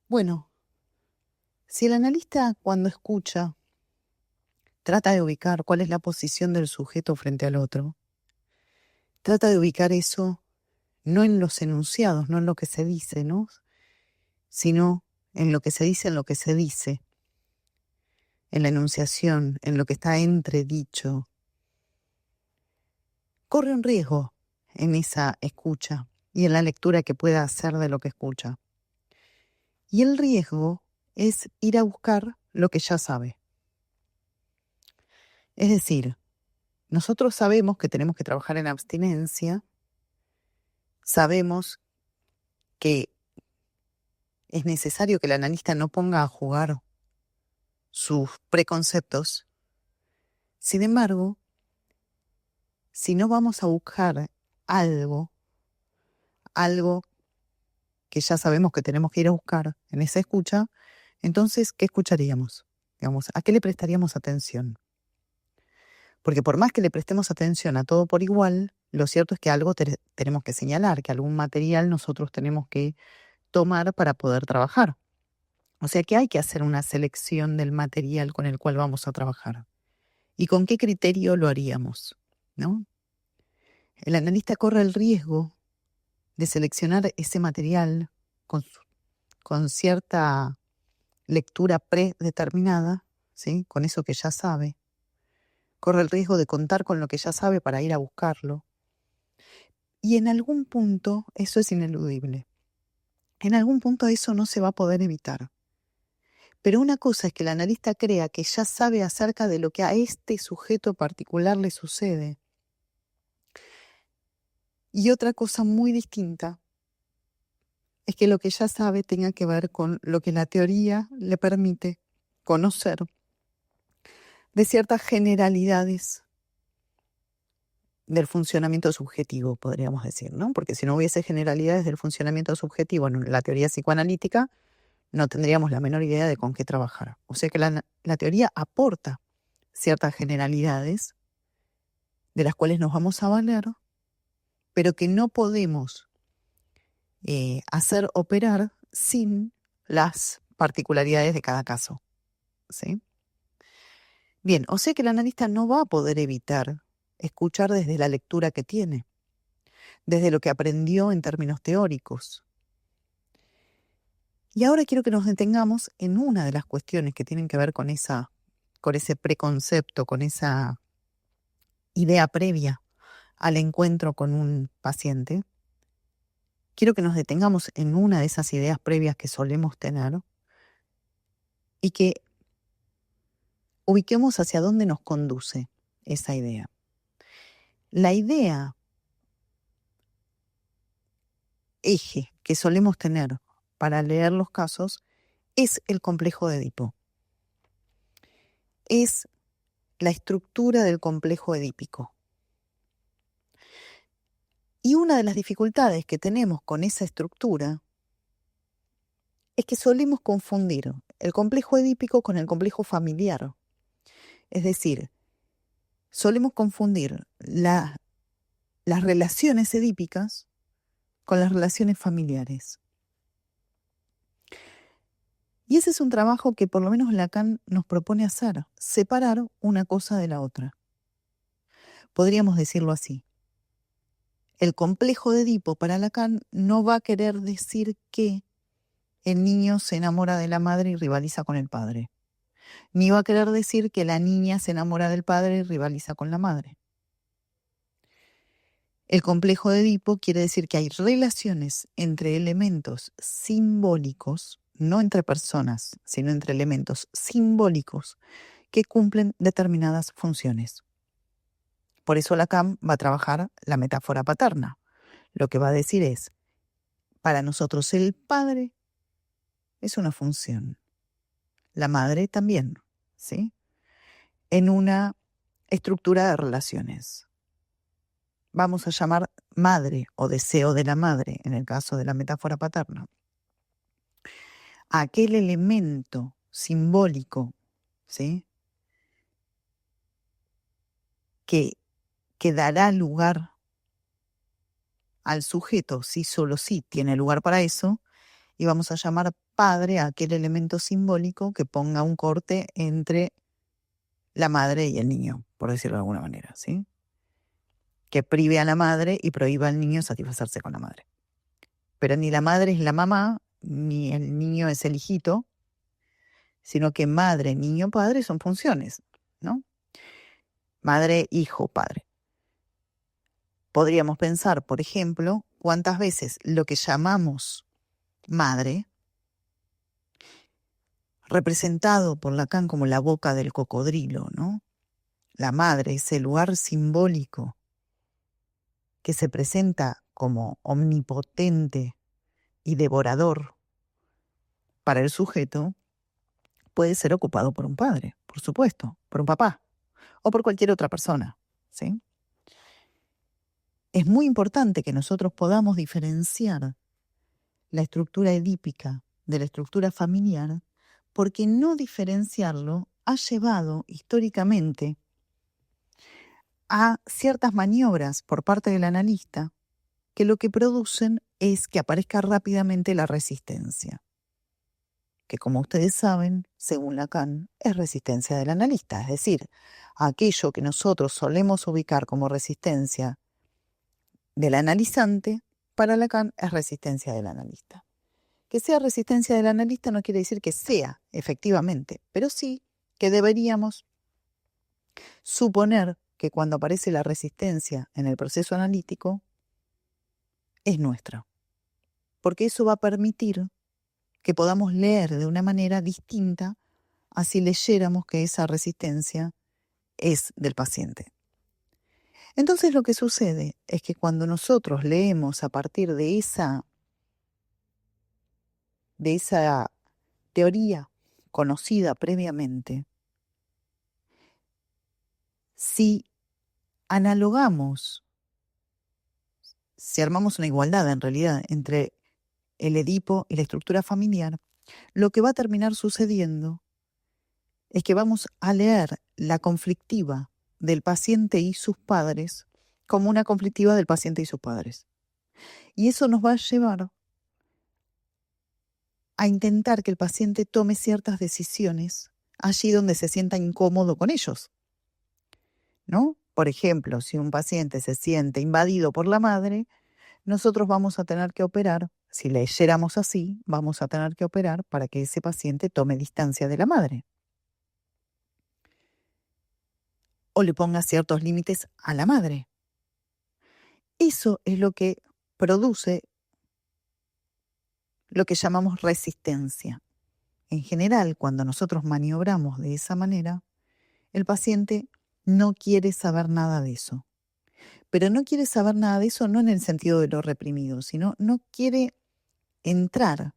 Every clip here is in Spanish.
Bueno, si el analista cuando escucha trata de ubicar cuál es la posición del sujeto frente al otro, trata de ubicar eso no en los enunciados, no en lo que se dice, ¿no? Sino en lo que se dice, en lo que se dice, en la enunciación, en lo que está entredicho. Corre un riesgo en esa escucha y en la lectura que pueda hacer de lo que escucha. Y el riesgo es ir a buscar lo que ya sabe. Es decir, nosotros sabemos que tenemos que trabajar en abstinencia, sabemos que es necesario que el analista no ponga a jugar sus preconceptos. Sin embargo, si no vamos a buscar algo que ya sabemos que tenemos que ir a buscar en esa escucha, entonces, ¿qué escucharíamos? Digamos, ¿a qué le prestaríamos atención? Porque por más que le prestemos atención a todo por igual, lo cierto es que algo tenemos que señalar, que algún material nosotros tenemos que tomar para poder trabajar. O sea que hay que hacer una selección del material con el cual vamos a trabajar. ¿Y con qué criterio lo haríamos? ¿No? El analista corre el riesgo de seleccionar ese material con cierta lectura predeterminada, ¿sí? Con eso que ya sabe. Corre el riesgo de contar con lo que ya sabe para ir a buscarlo. Y en algún punto eso es ineludible. En algún punto eso no se va a poder evitar. Pero una cosa es que el analista crea que ya sabe acerca de lo que a este sujeto particular le sucede. Y otra cosa muy distinta es que lo que ya sabe tenga que ver con lo que la teoría le permite conocer de ciertas generalidades del funcionamiento subjetivo, podríamos decir, ¿no? Porque si no hubiese generalidades del funcionamiento subjetivo en la teoría psicoanalítica, no tendríamos la menor idea de con qué trabajar. O sea que la teoría aporta ciertas generalidades de las cuales nos vamos a valer, pero que no podemos hacer operar sin las particularidades de cada caso, ¿sí? Bien, o sea que el analista no va a poder evitar escuchar desde la lectura que tiene, desde lo que aprendió en términos teóricos. Y ahora quiero que nos detengamos en una de las cuestiones que tienen que ver con ese preconcepto, con esa idea previa al encuentro con un paciente. Quiero que nos detengamos en una de esas ideas previas que solemos tener y que ubiquemos hacia dónde nos conduce esa idea. La idea eje que solemos tener para leer los casos es el complejo de Edipo. Es la estructura del complejo edípico. Y una de las dificultades que tenemos con esa estructura es que solemos confundir el complejo edípico con el complejo familiar. Es decir, solemos confundir las relaciones edípicas con las relaciones familiares. Y ese es un trabajo que por lo menos Lacan nos propone hacer, separar una cosa de la otra. Podríamos decirlo así. El complejo de Edipo para Lacan no va a querer decir que el niño se enamora de la madre y rivaliza con el padre. Ni va a querer decir que la niña se enamora del padre y rivaliza con la madre. El complejo de Edipo quiere decir que hay relaciones entre elementos simbólicos, no entre personas, sino entre elementos simbólicos que cumplen determinadas funciones. Por eso Lacan va a trabajar la metáfora paterna. Lo que va a decir es, para nosotros el padre es una función, la madre también, ¿sí? En una estructura de relaciones. Vamos a llamar madre o deseo de la madre, en el caso de la metáfora paterna, a aquel elemento simbólico, ¿sí? que dará lugar al sujeto, si solo sí tiene lugar para eso, y vamos a llamar padre a aquel elemento simbólico que ponga un corte entre la madre y el niño, por decirlo de alguna manera, ¿sí? Que prive a la madre y prohíba al niño satisfacerse con la madre. Pero ni la madre es la mamá, ni el niño es el hijito, sino que madre, niño, padre son funciones, ¿no? Madre, hijo, padre. Podríamos pensar, por ejemplo, cuántas veces lo que llamamos madre, representado por Lacan como la boca del cocodrilo, ¿no? La madre, ese lugar simbólico que se presenta como omnipotente y devorador para el sujeto, puede ser ocupado por un padre, por supuesto, por un papá o por cualquier otra persona, ¿sí? Es muy importante que nosotros podamos diferenciar la estructura edípica de la estructura familiar, porque no diferenciarlo ha llevado históricamente a ciertas maniobras por parte del analista que lo que producen es que aparezca rápidamente la resistencia, que como ustedes saben, según Lacan, es resistencia del analista, es decir, aquello que nosotros solemos ubicar como resistencia del analizante, para Lacan es resistencia del analista. Que sea resistencia del analista no quiere decir que sea, efectivamente, pero sí que deberíamos suponer que cuando aparece la resistencia en el proceso analítico, es nuestra. Porque eso va a permitir que podamos leer de una manera distinta a si leyéramos que esa resistencia es del paciente. Entonces lo que sucede es que cuando nosotros leemos a partir de esa teoría conocida previamente, si analogamos, si armamos una igualdad en realidad entre el Edipo y la estructura familiar, lo que va a terminar sucediendo es que vamos a leer la conflictiva del paciente y sus padres como una conflictiva del paciente y sus padres. Y eso nos va a llevar a intentar que el paciente tome ciertas decisiones allí donde se sienta incómodo con ellos, ¿no? Por ejemplo, si un paciente se siente invadido por la madre, nosotros vamos a tener que operar, si leyéramos así, vamos a tener que operar para que ese paciente tome distancia de la madre. O le ponga ciertos límites a la madre. Eso es lo que produce lo que llamamos resistencia. En general, cuando nosotros maniobramos de esa manera, el paciente no quiere saber nada de eso. Pero no quiere saber nada de eso no en el sentido de lo reprimido, sino no quiere entrar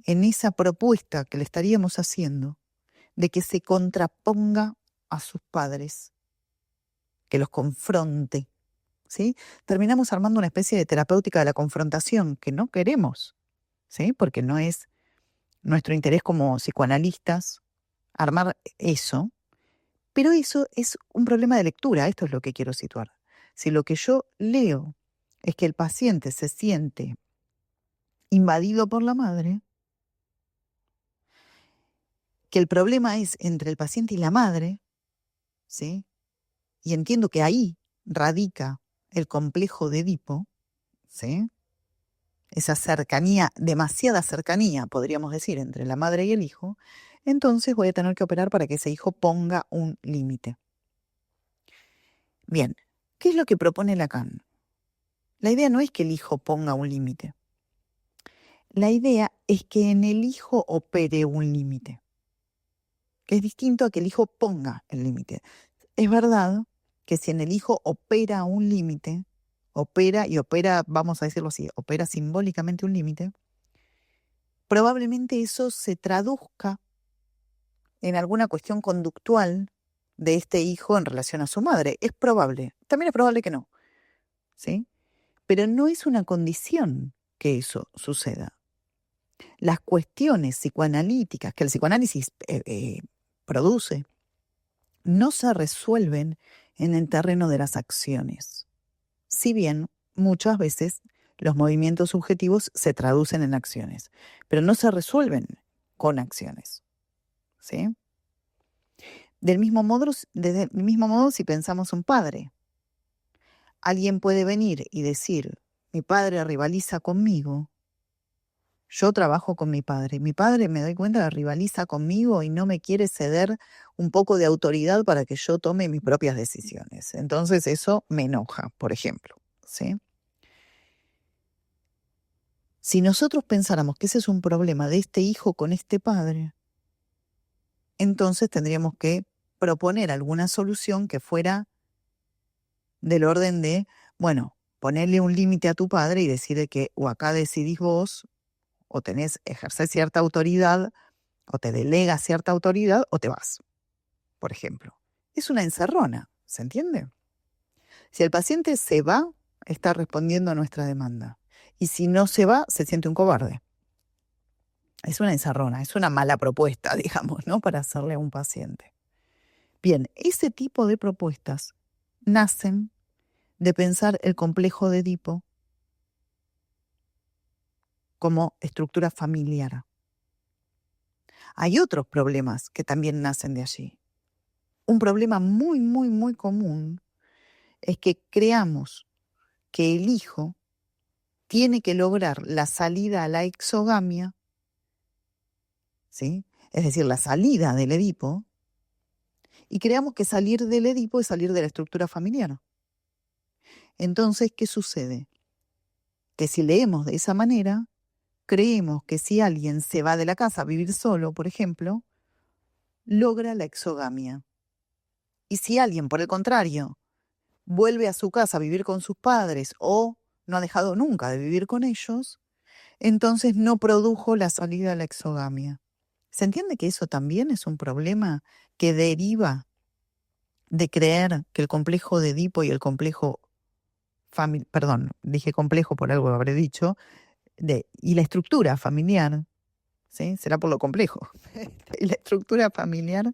en esa propuesta que le estaríamos haciendo de que se contraponga a sus padres, que los confronte, ¿sí? Terminamos armando una especie de terapéutica de la confrontación que no queremos, ¿sí? Porque no es nuestro interés como psicoanalistas armar eso, pero eso es un problema de lectura, esto es lo que quiero situar. Si lo que yo leo es que el paciente se siente invadido por la madre, que el problema es entre el paciente y la madre, ¿sí? Y entiendo que ahí radica el complejo de Edipo, ¿sí? Esa cercanía, demasiada cercanía, podríamos decir, entre la madre y el hijo, entonces voy a tener que operar para que ese hijo ponga un límite. Bien, ¿qué es lo que propone Lacan? La idea no es que el hijo ponga un límite. La idea es que en el hijo opere un límite, que es distinto a que el hijo ponga el límite. Es verdad que si en el hijo opera un límite, opera, vamos a decirlo así, opera simbólicamente un límite, probablemente eso se traduzca en alguna cuestión conductual de este hijo en relación a su madre. Es probable, también es probable que no, ¿sí? Pero no es una condición que eso suceda. Las cuestiones psicoanalíticas que el psicoanálisis produce no se resuelven en el terreno de las acciones. Si bien muchas veces los movimientos subjetivos se traducen en acciones, pero no se resuelven con acciones, ¿sí? Desde el mismo modo, si pensamos un padre, alguien puede venir y decir, mi padre rivaliza conmigo, yo trabajo con mi padre me doy cuenta rivaliza conmigo y no me quiere ceder un poco de autoridad para que yo tome mis propias decisiones. Entonces eso me enoja, por ejemplo, ¿sí? Si nosotros pensáramos que ese es un problema de este hijo con este padre, entonces tendríamos que proponer alguna solución que fuera del orden de, bueno, ponerle un límite a tu padre y decirle que o acá decidís vos, o ejercer cierta autoridad, o te delegas cierta autoridad, o te vas, por ejemplo. Es una encerrona, ¿se entiende? Si el paciente se va, está respondiendo a nuestra demanda. Y si no se va, se siente un cobarde. Es una encerrona, es una mala propuesta, digamos, ¿no? Para hacerle a un paciente. Bien, ese tipo de propuestas nacen de pensar el complejo de Edipo como estructura familiar. Hay otros problemas que también nacen de allí. Un problema muy, muy, muy común es que creamos que el hijo tiene que lograr la salida a la exogamia, ¿sí? Es decir, la salida del Edipo, y creamos que salir del Edipo es salir de la estructura familiar. Entonces, ¿qué sucede? Que si leemos de esa manera, creemos que si alguien se va de la casa a vivir solo, por ejemplo, logra la exogamia. Y si alguien, por el contrario, vuelve a su casa a vivir con sus padres o no ha dejado nunca de vivir con ellos, entonces no produjo la salida a la exogamia. ¿Se entiende que eso también es un problema que deriva de creer que el complejo de Edipo y el complejo perdón, dije complejo por algo que habré dicho, y la estructura familiar, ¿sí? Será por lo complejo. Y la estructura familiar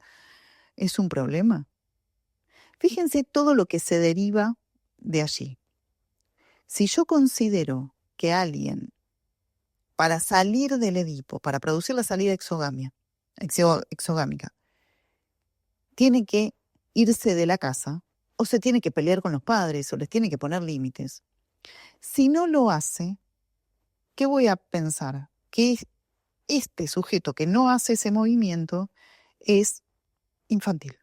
es un problema. Fíjense todo lo que se deriva de allí. Si yo considero que alguien, para salir del Edipo, para producir la salida exogámica, tiene que irse de la casa, o se tiene que pelear con los padres, o les tiene que poner límites. Si no lo hace, ¿qué voy a pensar? Que este sujeto que no hace ese movimiento es infantil.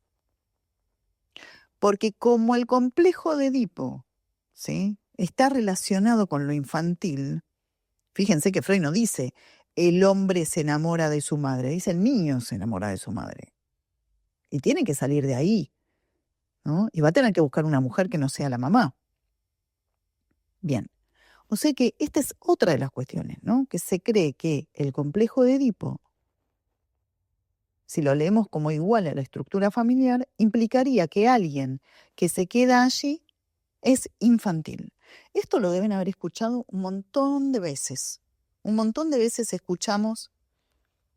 Porque como el complejo de Edipo, ¿sí?, está relacionado con lo infantil, fíjense que Freud no dice el hombre se enamora de su madre, dice el niño se enamora de su madre. Y tiene que salir de ahí, ¿no? Y va a tener que buscar una mujer que no sea la mamá. Bien, o sea que esta es otra de las cuestiones, ¿no? Que se cree que el complejo de Edipo, si lo leemos como igual a la estructura familiar, implicaría que alguien que se queda allí es infantil. Esto lo deben haber escuchado un montón de veces. Un montón de veces escuchamos,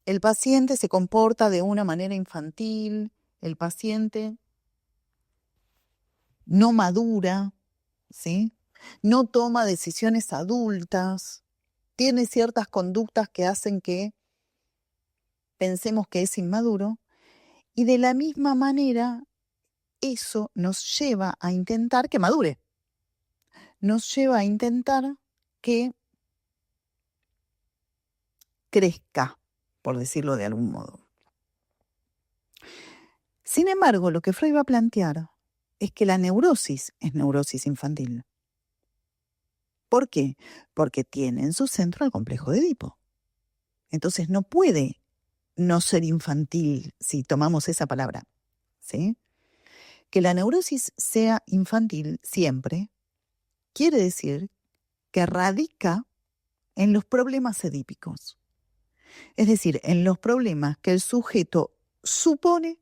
el paciente se comporta de una manera infantil, el paciente no madura, ¿sí? No toma decisiones adultas, tiene ciertas conductas que hacen que pensemos que es inmaduro, y de la misma manera eso nos lleva a intentar que madure. Nos lleva a intentar que crezca, por decirlo de algún modo. Sin embargo, lo que Freud va a plantear es que la neurosis es neurosis infantil. ¿Por qué? Porque tiene en su centro el complejo de Edipo. Entonces no puede no ser infantil si tomamos esa palabra, ¿sí? Que la neurosis sea infantil siempre quiere decir que radica en los problemas edípicos. Es decir, en los problemas que el sujeto supone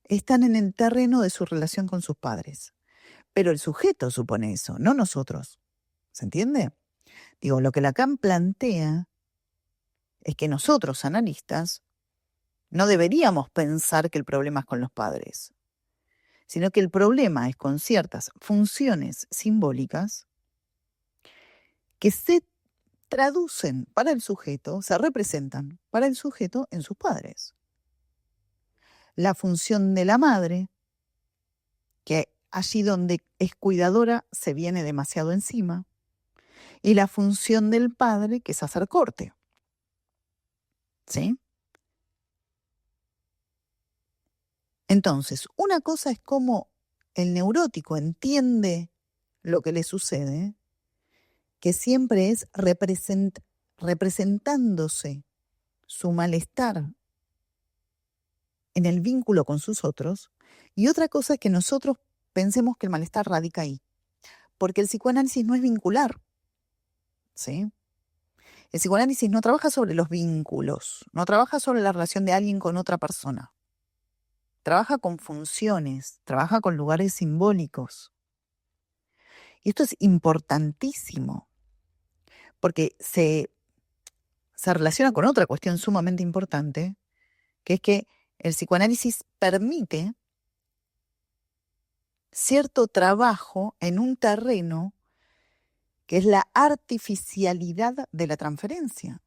están en el terreno de su relación con sus padres. Pero el sujeto supone eso, no nosotros. ¿Se entiende? Digo, lo que Lacan plantea es que nosotros, analistas, no deberíamos pensar que el problema es con los padres, sino que el problema es con ciertas funciones simbólicas que se traducen para el sujeto, se representan para el sujeto en sus padres. La función de la madre, que allí donde es cuidadora se viene demasiado encima, y la función del padre, que es hacer corte. ¿Sí? Entonces, una cosa es cómo el neurótico entiende lo que le sucede, que siempre es representándose su malestar en el vínculo con sus otros, y otra cosa es que nosotros pensemos que el malestar radica ahí, porque el psicoanálisis no es vincular, ¿sí? El psicoanálisis no trabaja sobre los vínculos, no trabaja sobre la relación de alguien con otra persona, trabaja con funciones, trabaja con lugares simbólicos. Y esto es importantísimo, porque se relaciona con otra cuestión sumamente importante, que es que el psicoanálisis permite cierto trabajo en un terreno que es la artificialidad de la transferencia.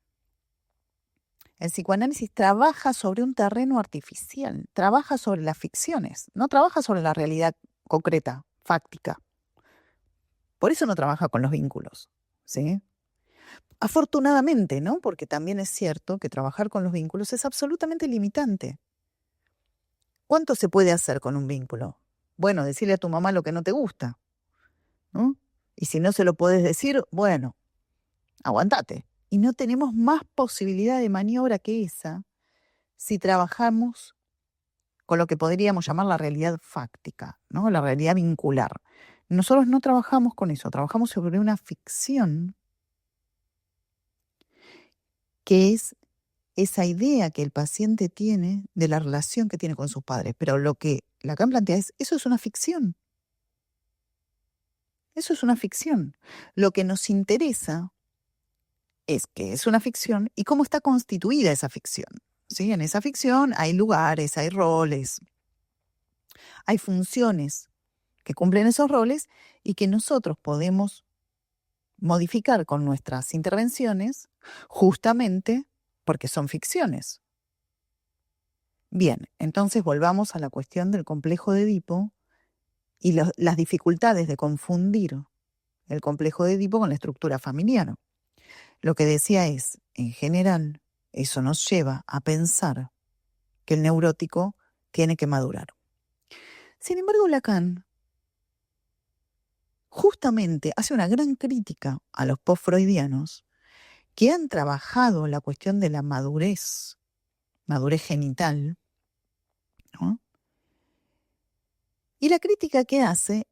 El psicoanálisis trabaja sobre un terreno artificial, trabaja sobre las ficciones, no trabaja sobre la realidad concreta, fáctica. Por eso no trabaja con los vínculos, ¿sí? Afortunadamente, ¿no? Porque también es cierto que trabajar con los vínculos es absolutamente limitante. ¿Cuánto se puede hacer con un vínculo? Bueno, decirle a tu mamá lo que no te gusta, ¿no? Y si no se lo podés decir, bueno, aguantate. Y no tenemos más posibilidad de maniobra que esa si trabajamos con lo que podríamos llamar la realidad fáctica, ¿no? La realidad vincular. Nosotros no trabajamos con eso, trabajamos sobre una ficción que es esa idea que el paciente tiene de la relación que tiene con sus padres. Pero lo que Lacan plantea es, eso es una ficción. Eso es una ficción. Lo que nos interesa es que es una ficción y cómo está constituida esa ficción. ¿Sí? En esa ficción hay lugares, hay roles, hay funciones que cumplen esos roles y que nosotros podemos modificar con nuestras intervenciones justamente porque son ficciones. Bien, entonces volvamos a la cuestión del complejo de Edipo y las dificultades de confundir el complejo de Edipo con la estructura familiar. Lo que decía es, en general, eso nos lleva a pensar que el neurótico tiene que madurar. Sin embargo, Lacan justamente hace una gran crítica a los post-freudianos que han trabajado la cuestión de la madurez genital, ¿no? Y la crítica que hace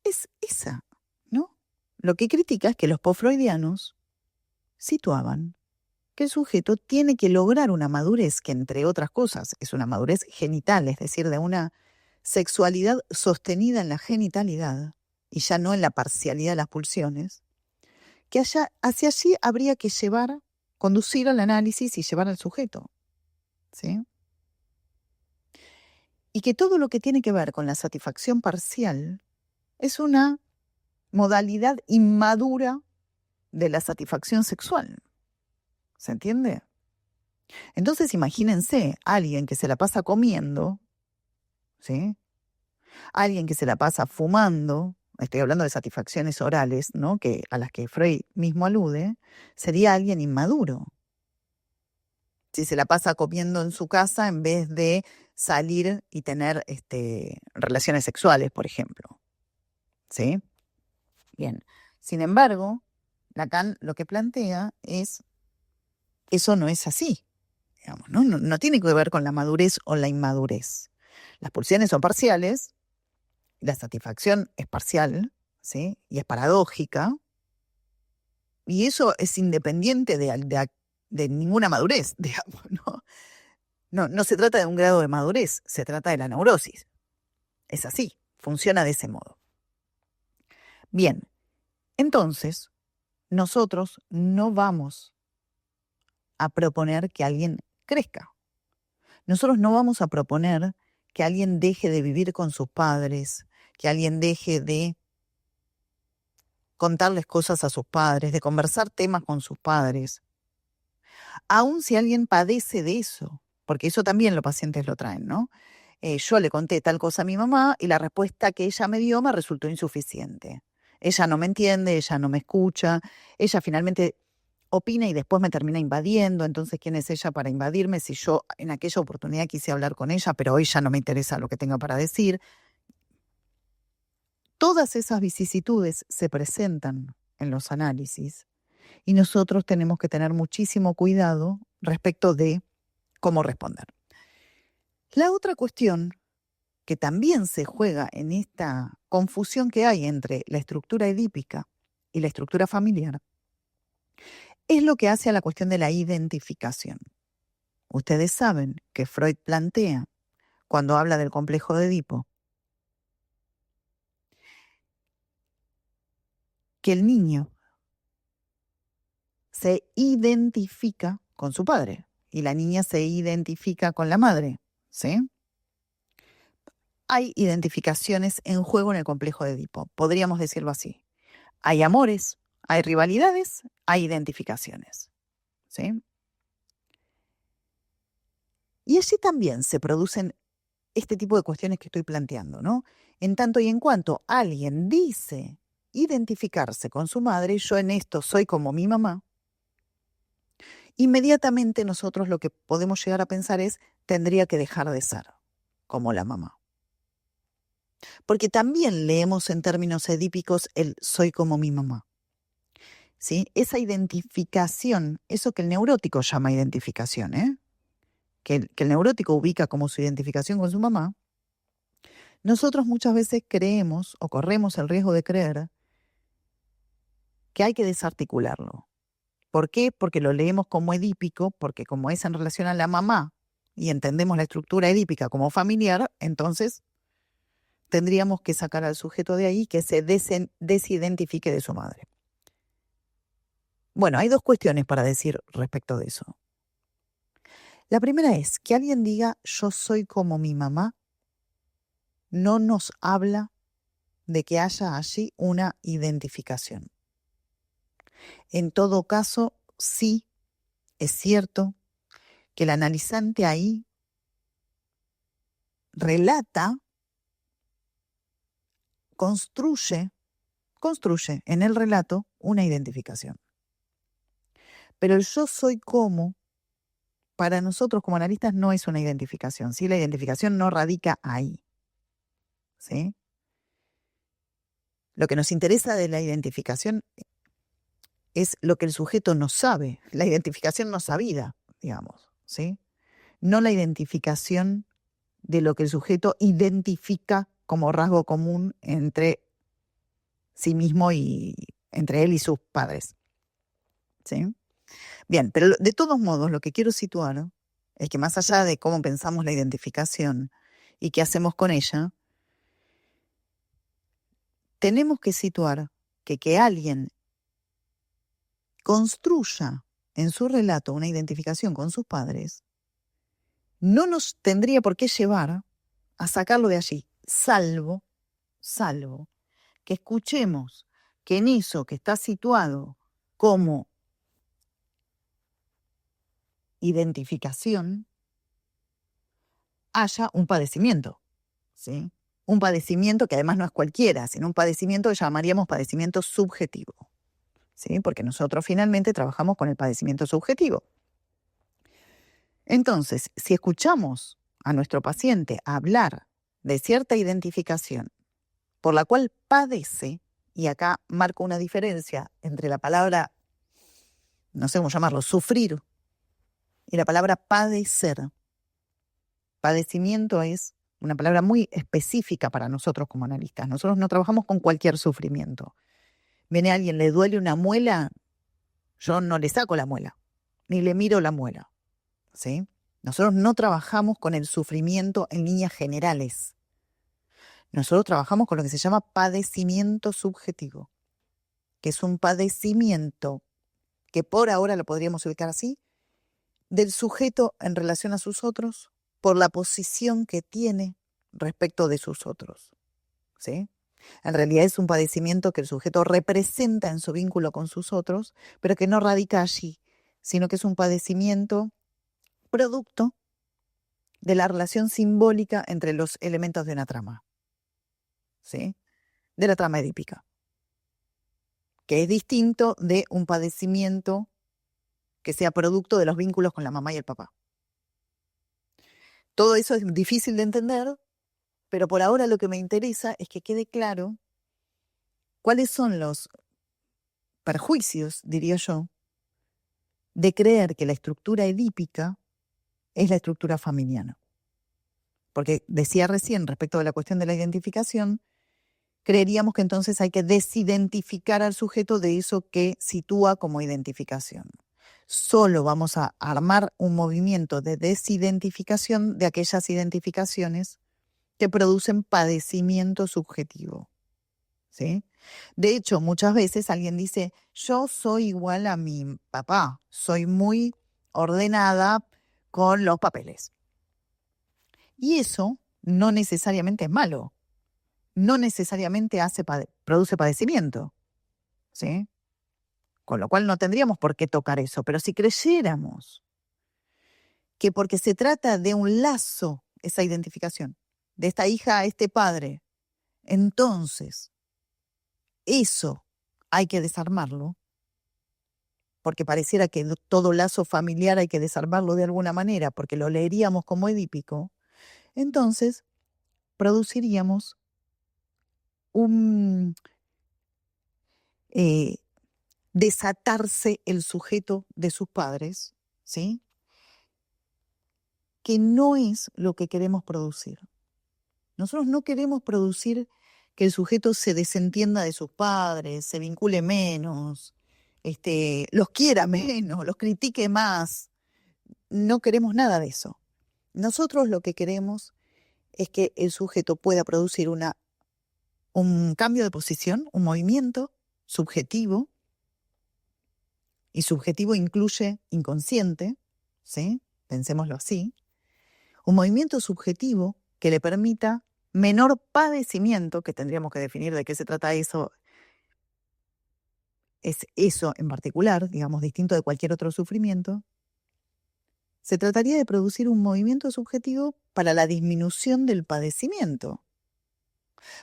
es esa, ¿no? Lo que critica es que los post-freudianos situaban que el sujeto tiene que lograr una madurez que, entre otras cosas, es una madurez genital, es decir, de una sexualidad sostenida en la genitalidad y ya no en la parcialidad de las pulsiones, que hacia allí habría que conducir al análisis y llevar al sujeto, ¿sí? Y que todo lo que tiene que ver con la satisfacción parcial es una modalidad inmadura de la satisfacción sexual. ¿Se entiende? Entonces imagínense alguien que se la pasa comiendo, ¿sí? Alguien que se la pasa fumando, estoy hablando de satisfacciones orales, ¿no? A las que Freud mismo alude, sería alguien inmaduro. Si se la pasa comiendo en su casa en vez de salir y tener relaciones sexuales, por ejemplo. ¿Sí? Bien. Sin embargo, Lacan lo que plantea es, eso no es así. Digamos, ¿no? No tiene que ver con la madurez o la inmadurez. Las pulsiones son parciales, la satisfacción es parcial, ¿sí? Y es paradójica, y eso es independiente de ninguna madurez, digamos, ¿no? No se trata de un grado de madurez, se trata de la neurosis. Es así, funciona de ese modo. Bien, entonces, nosotros no vamos a proponer que alguien crezca. Nosotros no vamos a proponer que alguien deje de vivir con sus padres, que alguien deje de contarles cosas a sus padres, de conversar temas con sus padres, aun si alguien padece de eso, porque eso también los pacientes lo traen, ¿no? Yo le conté tal cosa a mi mamá y la respuesta que ella me dio me resultó insuficiente. Ella no me entiende, ella no me escucha, ella finalmente opina y después me termina invadiendo. Entonces, ¿quién es ella para invadirme si yo en aquella oportunidad quise hablar con ella, pero hoy ya no me interesa lo que tenga para decir? Todas esas vicisitudes se presentan en los análisis y nosotros tenemos que tener muchísimo cuidado respecto de cómo responder. La otra cuestión que también se juega en esta confusión que hay entre la estructura edípica y la estructura familiar es lo que hace a la cuestión de la identificación. Ustedes saben que Freud plantea, cuando habla del complejo de Edipo, que el niño se identifica con su padre y la niña se identifica con la madre, ¿sí? Hay identificaciones en juego en el complejo de Edipo, podríamos decirlo así. Hay amores, hay rivalidades, hay identificaciones, ¿sí? Y allí también se producen este tipo de cuestiones que estoy planteando, ¿no? En tanto y en cuanto alguien dice identificarse con su madre, yo en esto soy como mi mamá, inmediatamente nosotros lo que podemos llegar a pensar es, tendría que dejar de ser como la mamá. Porque también leemos en términos edípicos el soy como mi mamá, ¿sí? Esa identificación, eso que el neurótico llama identificación, que el neurótico ubica como su identificación con su mamá, nosotros muchas veces creemos o corremos el riesgo de creer que hay que desarticularlo. ¿Por qué? Porque lo leemos como edípico, porque como es en relación a la mamá y entendemos la estructura edípica como familiar, entonces tendríamos que sacar al sujeto de ahí que se desidentifique de su madre. Bueno, hay dos cuestiones para decir respecto de eso. La primera es que alguien diga yo soy como mi mamá, no nos habla de que haya allí una identificación. En todo caso, sí es cierto que el analizante ahí relata, construye en el relato una identificación. Pero el yo soy como, para nosotros como analistas no es una identificación, ¿sí? La identificación no radica ahí, ¿sí? Lo que nos interesa de la identificación es lo que el sujeto no sabe, la identificación no sabida, digamos, ¿sí? No la identificación de lo que el sujeto identifica como rasgo común entre sí mismo y entre él y sus padres, ¿sí? Bien, pero de todos modos lo que quiero situar es que más allá de cómo pensamos la identificación y qué hacemos con ella, tenemos que situar que alguien construya en su relato una identificación con sus padres no nos tendría por qué llevar a sacarlo de allí, salvo que escuchemos que en eso que está situado como identificación haya un padecimiento, ¿sí? Un padecimiento que además no es cualquiera, sino un padecimiento que llamaríamos padecimiento subjetivo, ¿sí? Porque nosotros finalmente trabajamos con el padecimiento subjetivo. Entonces, si escuchamos a nuestro paciente hablar de cierta identificación por la cual padece, y acá marco una diferencia entre la palabra, no sé cómo llamarlo, sufrir, y la palabra padecer. Padecimiento es una palabra muy específica para nosotros como analistas. Nosotros no trabajamos con cualquier sufrimiento. Viene alguien, le duele una muela, yo no le saco la muela, ni le miro la muela, ¿sí? Nosotros no trabajamos con el sufrimiento en líneas generales. Nosotros trabajamos con lo que se llama padecimiento subjetivo, que es un padecimiento que por ahora lo podríamos ubicar así, del sujeto en relación a sus otros, por la posición que tiene respecto de sus otros, ¿sí? En realidad es un padecimiento que el sujeto representa en su vínculo con sus otros, pero que no radica allí, sino que es un padecimiento producto de la relación simbólica entre los elementos de una trama, ¿sí? De la trama edípica, que es distinto de un padecimiento que sea producto de los vínculos con la mamá y el papá. Todo eso es difícil de entender, pero por ahora lo que me interesa es que quede claro cuáles son los perjuicios, diría yo, de creer que la estructura edípica es la estructura familiar. Porque decía recién, respecto de la cuestión de la identificación, creeríamos que entonces hay que desidentificar al sujeto de eso que sitúa como identificación. Solo vamos a armar un movimiento de desidentificación de aquellas identificaciones que producen padecimiento subjetivo, ¿sí? De hecho, muchas veces alguien dice, yo soy igual a mi papá, soy muy ordenada con los papeles. Y eso no necesariamente es malo, no necesariamente produce padecimiento, ¿sí? Con lo cual no tendríamos por qué tocar eso, pero si creyéramos que porque se trata de un lazo, esa identificación, de esta hija a este padre, entonces eso hay que desarmarlo, porque pareciera que todo lazo familiar hay que desarmarlo de alguna manera, porque lo leeríamos como edípico, entonces produciríamos un desatarse el sujeto de sus padres, ¿sí? Que no es lo que queremos producir. Nosotros no queremos producir que el sujeto se desentienda de sus padres, se vincule menos, los quiera menos, los critique más. No queremos nada de eso. Nosotros lo que queremos es que el sujeto pueda producir un cambio de posición, un movimiento subjetivo, y subjetivo incluye inconsciente, ¿sí? Pensémoslo así. Un movimiento subjetivo que le permita menor padecimiento, que tendríamos que definir de qué se trata eso, es eso en particular, digamos, distinto de cualquier otro sufrimiento. Se trataría de producir un movimiento subjetivo para la disminución del padecimiento.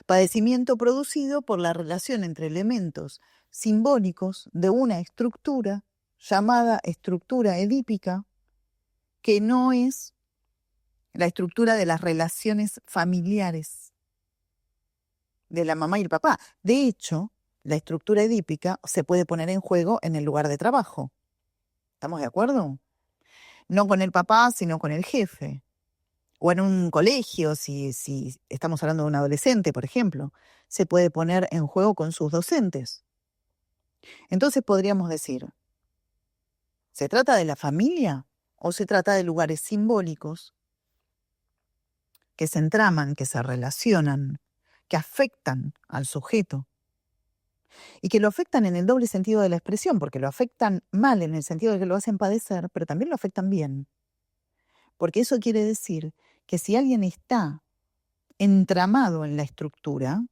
Padecimiento producido por la relación entre elementos simbólicos de una estructura llamada estructura edípica, que no es la estructura de las relaciones familiares de la mamá y el papá. De hecho, la estructura edípica se puede poner en juego en el lugar de trabajo. ¿Estamos de acuerdo? No con el papá, sino con el jefe. O en un colegio, si estamos hablando de un adolescente, por ejemplo, se puede poner en juego con sus docentes. Entonces podríamos decir, ¿se trata de la familia o se trata de lugares simbólicos que se entraman, que se relacionan, que afectan al sujeto? Y que lo afectan en el doble sentido de la expresión, porque lo afectan mal en el sentido de que lo hacen padecer, pero también lo afectan bien. Porque eso quiere decir que si alguien está entramado en la estructura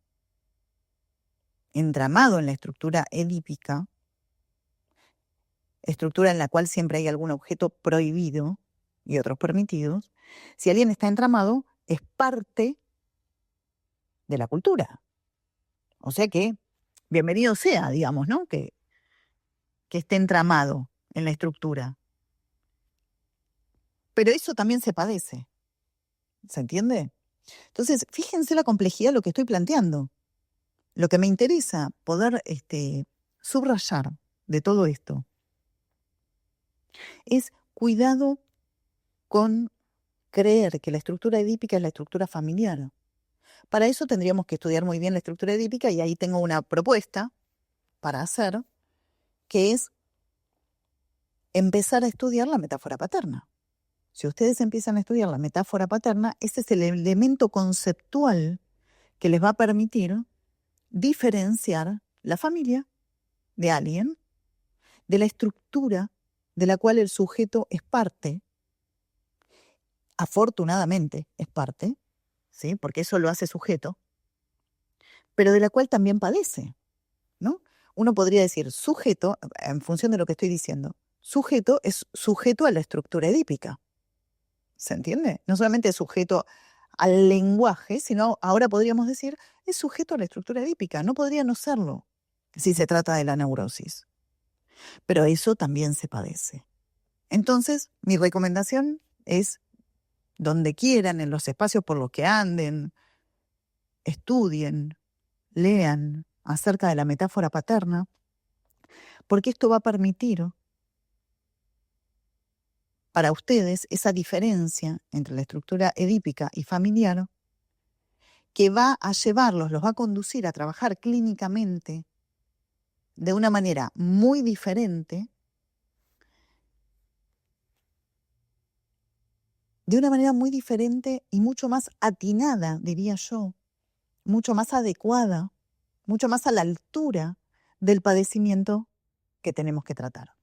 edípica, estructura en la cual siempre hay algún objeto prohibido y otros permitidos, si alguien está entramado, es parte de la cultura. O sea que, bienvenido sea, digamos, ¿no? Que esté entramado en la estructura. Pero eso también se padece. ¿Se entiende? Entonces, fíjense la complejidad de lo que estoy planteando. Lo que me interesa poder subrayar de todo esto es cuidado con creer que la estructura edípica es la estructura familiar. Para eso tendríamos que estudiar muy bien la estructura edípica y ahí tengo una propuesta para hacer, que es empezar a estudiar la metáfora paterna. Si ustedes empiezan a estudiar la metáfora paterna, ese es el elemento conceptual que les va a permitir diferenciar la familia de alguien, de la estructura de la cual el sujeto es parte, afortunadamente es parte, ¿sí? Porque eso lo hace sujeto, pero de la cual también padece, ¿no? Uno podría decir sujeto, en función de lo que estoy diciendo, sujeto es sujeto a la estructura edípica. ¿Se entiende? No solamente es sujeto al lenguaje, sino ahora podríamos decir es sujeto a la estructura edípica. No podría no serlo si se trata de la neurosis. Pero eso también se padece. Entonces, mi recomendación es, donde quieran, en los espacios por los que anden, estudien, lean acerca de la metáfora paterna, porque esto va a permitir para ustedes esa diferencia entre la estructura edípica y familiar, que va a llevarlos, los va a conducir a trabajar clínicamente de una manera muy diferente, y mucho más atinada, diría yo, mucho más adecuada, mucho más a la altura del padecimiento que tenemos que tratar.